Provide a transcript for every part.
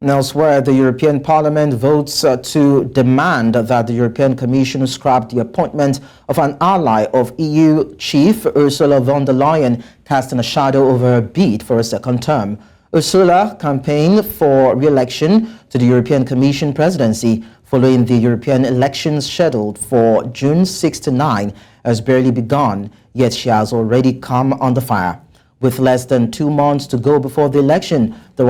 Elsewhere, the European Parliament votes to demand that the European Commission scrap the appointment of an ally of EU chief Ursula von der Leyen, casting a shadow over her bid for a second term. Ursula campaigned for re-election to the European Commission presidency following the European elections scheduled for June 6 to 9 has barely begun, yet she has already come under fire. With less than 2 months to go before the election, the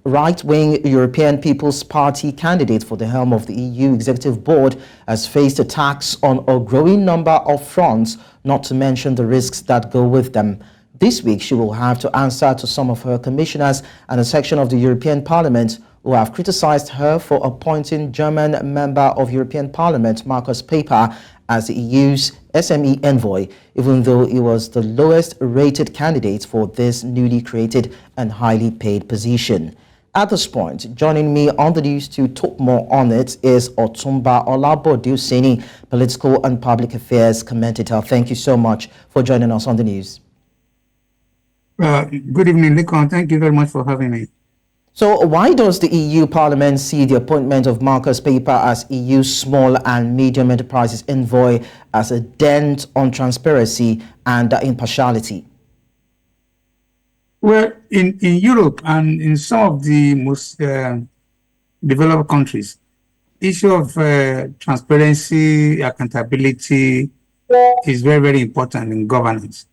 right-wing European People's Party candidate for the helm of the EU Executive Board has faced attacks on a growing number of fronts, not to mention the risks that go with them. This week, she will have to answer to some of her commissioners and a section of the European Parliament who have criticized her for appointing German member of European Parliament Markus Pieper as the EU's SME envoy, even though he was the lowest rated candidate for this newly created and highly paid position. At this point, joining me on the news to talk more on it is Otunba Olabode, Osenie, political and public affairs commentator. Thank you so much for joining us on the news. Good evening, Lekan. Thank you very much for having me. So why does the EU Parliament see the appointment of Markus Pieper as EU small and medium enterprises envoy as a dent on transparency and impartiality? Well, in Europe and in some of the most developed countries, issue of transparency, accountability is very, very important in governance.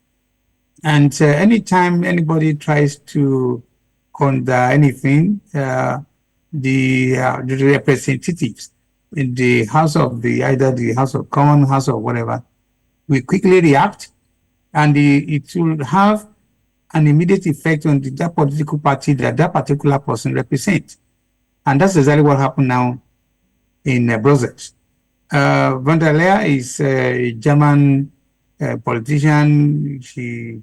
And anytime anybody tries to conduct anything, the representatives in the House of either the House of Commons, House of whatever, will quickly react, and it will have an immediate effect on that political party that particular person represents. And that's exactly what happened now in Brussels. Von der Leyen is a German politician. She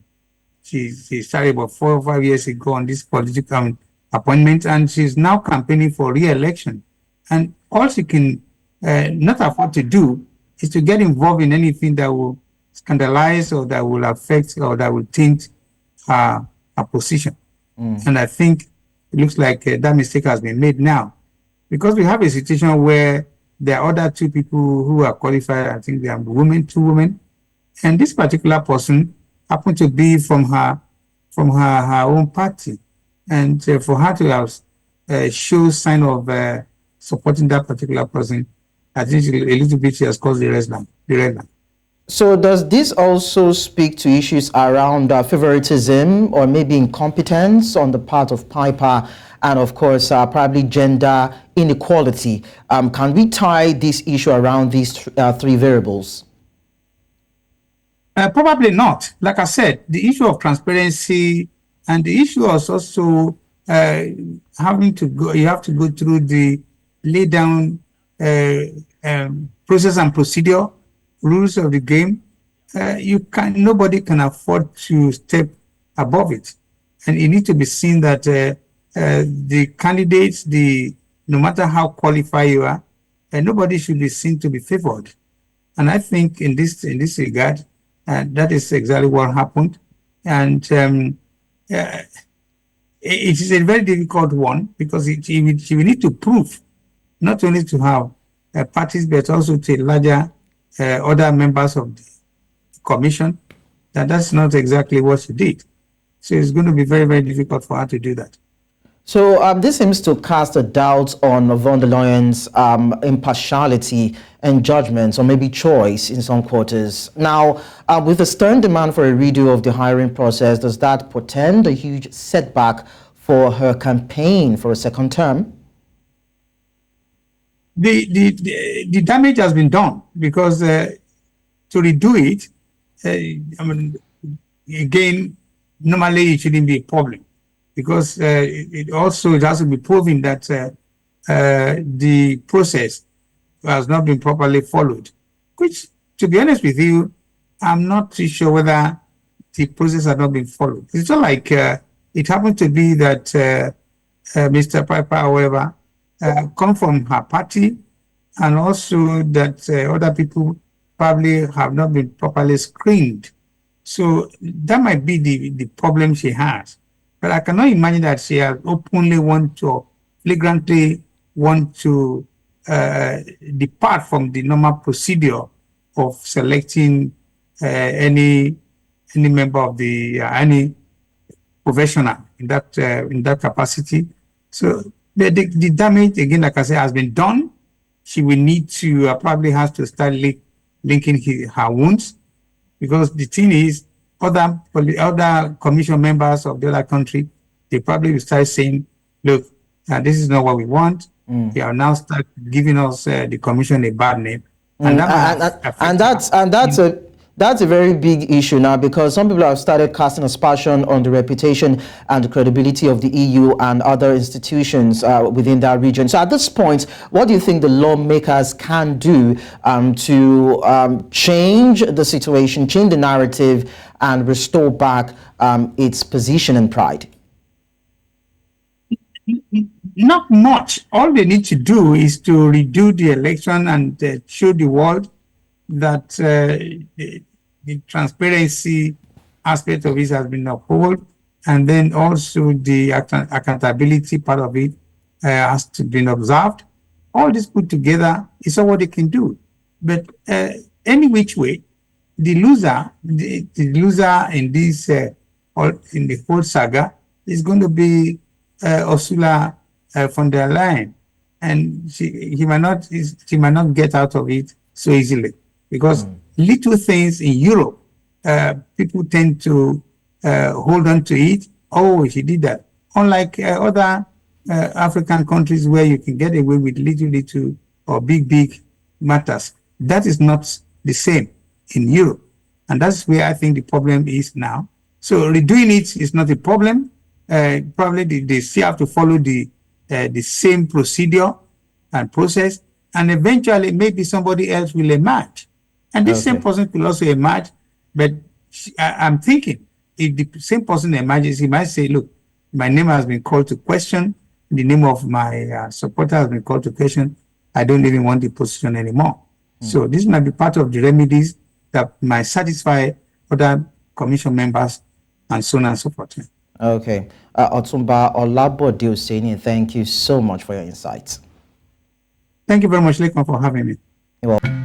started about 4 or 5 years ago on this political appointment, and she's now campaigning for re-election. And all she can not afford to do is to get involved in anything that will scandalize or that will affect or that will taint her position. And I think it looks like that mistake has been made now, because we have a situation where there are other 2 people who are qualified. I think they are 2 women, and this particular person happened to be from her own party, and for her to have show sign of supporting that particular person, I think a little bit she has caused the red line. So does this also speak to issues around favoritism or maybe incompetence on the part of Pieper, and of course probably gender inequality? Can we tie this issue around these 3 variables? Probably not. Like I said, the issue of transparency and the issue of also having to go, you have to go through the lay down process and procedure, rules of the game. Nobody can afford to step above it. And it needs to be seen that the candidates, no matter how qualified you are, nobody should be seen to be favored. And I think in this regard, that is exactly what happened. And it is a very difficult one, because you will need to prove not only to have parties, but also to larger other members of the commission that that's not exactly what she did. So it's going to be very, very difficult for her to do that. So this seems to cast a doubt on von der Leyen's impartiality and judgment, or maybe choice in some quarters. Now, with a stern demand for a redo of the hiring process, does that portend a huge setback for her campaign for a second term? The damage has been done, because to redo it, I mean, again, normally it shouldn't be a problem, because it has to be proven that the process has not been properly followed, which, to be honest with you, I'm not too sure whether the process has not been followed. It's not like it happened to be that Mr. Pieper, however, come from her party, and also that other people probably have not been properly screened. So that might be the problem she has. But I cannot imagine that she has openly want to flagrantly want to depart from the normal procedure of selecting any member of the any professional in that capacity. So the damage again, like I said, has been done. She will need to probably has to start linking her wounds, because the thing is, other commission members of the other country, they probably will start saying, look, this is not what we want. They are now start giving us the commission a bad name. And that's a very big issue now, because some people have started casting aspersion on the reputation and the credibility of the EU and other institutions within that region. So at this point, what do you think the lawmakers can do to change the situation, change the narrative, and restore back its position and pride? Not much. All they need to do is to redo the election and show the world that the transparency aspect of it has been upheld, and then also the accountability part of it has to be observed. All this put together is all what they can do. But any which way, the loser in this in the whole saga is going to be Ursula von der Leyen, and she might not get out of it so easily, because little things in Europe, people tend to hold on to it. Oh, she did that. Unlike other African countries where you can get away with little or big matters. That is not the same in Europe. And that's where I think the problem is now. So redoing it is not a problem. Probably they still have to follow the same procedure and process, and eventually maybe somebody else will emerge. And this same person will also emerge, but I'm thinking if the same person emerges, he might say, look, my name has been called to question, the name of my supporter has been called to question, I don't even want the position anymore. So this might be part of the remedies that might satisfy other commission members and so on and so forth. Okay. Otunba Olabode Osenie, thank you so much for your insights. Thank you very much, Lekan, for having me. You're welcome.